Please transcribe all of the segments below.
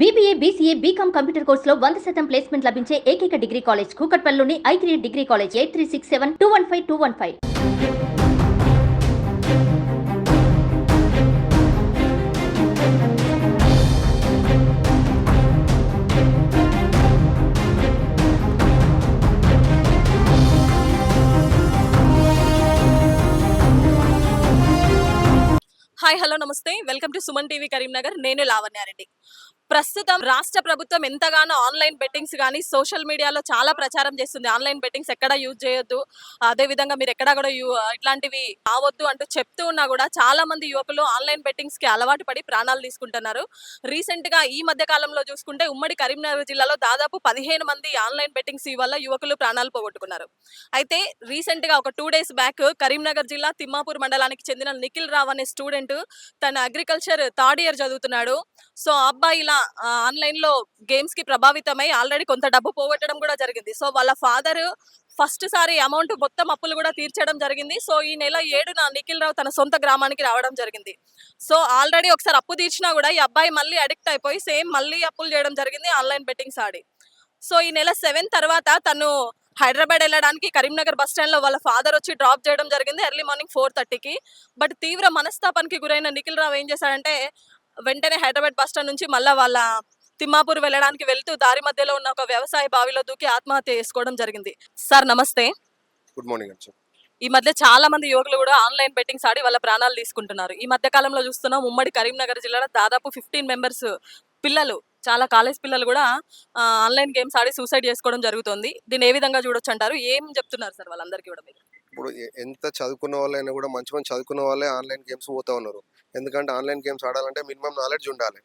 BBA, BCA, BCom computer కోర్సులో 100% placement లభించే ఏకైక డిగ్రీ కాలేజ్ కూకట్పల్లిలోని i3 degree college 8367215215. Hi hello నమస్తే welcome to Suman TV Karimnagar. నేను లావణ్యారెడ్డి. ప్రస్తుతం రాష్ట్ర ప్రభుత్వం ఎంతగానో ఆన్లైన్ బెట్టింగ్స్ కానీ సోషల్ మీడియాలో చాలా ప్రచారం చేస్తుంది. ఆన్లైన్ బెట్టింగ్స్ ఎక్కడ యూజ్ చేయొద్దు, అదేవిధంగా మీరు ఎక్కడ కూడా ఇట్లాంటివి కావద్దు అంటూ చెప్తూ ఉన్నా కూడా చాలా మంది యువకులు ఆన్లైన్ బెట్టింగ్స్కి అలవాటు పడి ప్రాణాలు తీసుకుంటున్నారు. రీసెంట్గా ఈ మధ్య కాలంలో చూసుకుంటే ఉమ్మడి కరీంనగర్ జిల్లాలో దాదాపు 15 మంది ఆన్లైన్ బెట్టింగ్స్ వల్ల యువకులు ప్రాణాలు పోగొట్టుకున్నారు. అయితే రీసెంట్గా ఒక 2 days బ్యాక్ కరీంనగర్ జిల్లా తిమ్మాపూర్ మండలానికి చెందిన నిఖిల్ రావ్ అనే స్టూడెంట్ తన అగ్రికల్చర్ 3rd year చదువుతున్నాడు. సో అబ్బాయి ఇలా ఆన్లైన్ లో గేమ్స్ కి ప్రభావితమై ఆల్రెడీ కొంత డబ్బు పోగొట్టడం కూడా జరిగింది. సో వాళ్ళ ఫాదర్ ఫస్ట్ సారి అమౌంట్ మొత్తం అప్పులు కూడా తీర్చడం జరిగింది. సో ఈ నెల 7న నిఖిల్ రావు తన సొంత గ్రామానికి రావడం జరిగింది. సో ఆల్రెడీ ఒకసారి అప్పు తీర్చినా కూడా ఈ అబ్బాయి మళ్ళీ అడిక్ట్ అయిపోయి సేమ్ మళ్ళీ అప్పులు చేయడం జరిగింది ఆన్లైన్ బెట్టింగ్స్ ఆడి. సో ఈ నెల 7 తర్వాత తను హైదరాబాద్ వెళ్ళడానికి కరీంనగర్ బస్ స్టాండ్ లో వాళ్ళ ఫాదర్ వచ్చి డ్రాప్ చేయడం జరిగింది ఎర్లీ మార్నింగ్ 4:30కి. బట్ తీవ్ర మనస్తాపానికి గురైన నిఖిల్ రావు ఏం చేశాడంటే వెంటనే హైదరాబాద్ బస్ స్టాండ్ నుంచి మళ్ళీ వాళ్ళ తిమ్మాపూర్ వెళ్ళడానికి వెళ్తూ దారి మధ్యలో ఉన్న ఒక వ్యవసాయ బావిలో దూకి ఆత్మహత్య చేసుకోవడం జరిగింది. సార్ నమస్తే. గుడ్ మార్నింగ్ అండి. ఈ మధ్య చాలా మంది యువకులు కూడా ఆన్లైన్ బెట్టింగ్స్ ఆడి వాళ్ళ ప్రాణాలు తీసుకుంటున్నారు. ఈ మధ్య కాలంలో చూస్తున్నాం ఉమ్మడి కరీంనగర్ జిల్లాలో దాదాపు 15 members పిల్లలు, చాలా కాలేజ్ పిల్లలు కూడా ఆన్లైన్ గేమ్స్ ఆడి సూసైడ్ చేసుకోవడం జరుగుతుంది. దీన్ని ఏ విధంగా చూడొచ్చు అంటారు? ఏం చెప్తున్నారు సార్ వాళ్ళందరికీ కూడా మీరు? ఇప్పుడు ఎంత చదువుకున్న వాళ్ళైనా కూడా మంచి మంచి చదువుకున్న వాళ్ళే ఆన్లైన్ గేమ్స్ పోతా ఉన్నారు. ఎందుకంటే ఆన్లైన్ గేమ్స్ ఆడాలంటే మినిమం నాలెడ్జ్ ఉండాలి.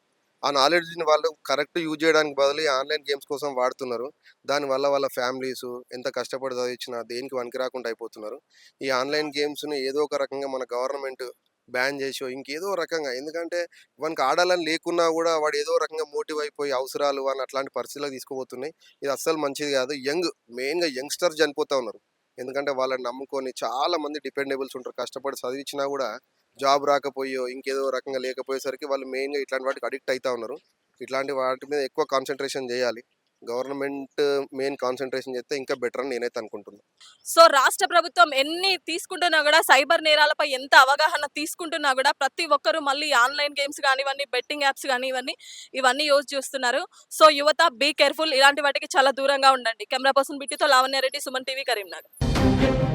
ఆ నాలెడ్జ్ని వాళ్ళు కరెక్ట్ యూజ్ చేయడానికి బదులు ఈ ఆన్లైన్ గేమ్స్ కోసం వాడుతున్నారు. దానివల్ల వాళ్ళ ఫ్యామిలీస్ ఎంత కష్టపడి చదివించినా దేనికి వనికి రాకుండా అయిపోతున్నారు. ఈ ఆన్లైన్ గేమ్స్ని ఏదో ఒక రకంగా మన గవర్నమెంట్ బ్యాన్ చేసో ఇంకేదో రకంగా, ఎందుకంటే వానికి ఆడాలని లేకున్నా కూడా వాడు ఏదో రకంగా మోటివ్ అయిపోయి అవసరాలు అని అట్లాంటి పరిస్థితులకు తీసుకుపోతున్నాయి. ఇది అస్సలు మంచిది కాదు. మెయిన్గా యంగ్స్టర్స్ చనిపోతూ ఉన్నారు. ఎందుకంటే వాళ్ళని నమ్ముకొని చాలా మంది డిపెండబుల్స్ ఉంటారు. కష్టపడి చదివించినా కూడా జాబ్ రాకపోయో ఇంకేదో రకంగా లేకపోయేసరికి వాళ్ళు మెయిన్గా ఇట్లాంటి వాటికి అడిక్ట్ అవుతూ ఉన్నారు. ఇట్లాంటి వాటి మీద ఎక్కువ కాన్సన్ట్రేషన్ చేయాలి. గవర్నమెంట్ మెయిన్ కాన్సన్ట్రేషన్ చేస్తే ఇంకా బెటర్ అని నేనైతే అనుకుంటున్నాను. సో రాష్ట్ర ప్రభుత్వం ఎన్ని తీసుకుంటున్నా కూడా సైబర్ నేరాలపై ఎంత అవగాహన తీసుకుంటున్నా కూడా ప్రతి ఒక్కరూ మళ్ళీ ఆన్లైన్ గేమ్స్ కానివ్వండి, బెట్టింగ్ యాప్స్ కానివ్వండి ఇవన్నీ యూజ్ చేస్తున్నారు. సో యువత బీ కేర్ఫుల్, ఇలాంటి వాటికి చాలా దూరంగా ఉండండి. కెమెరా పర్సన్ బిట్టితో లావణ్యారెడ్డి, సుమన్ టీవీ, కరీంనగర్.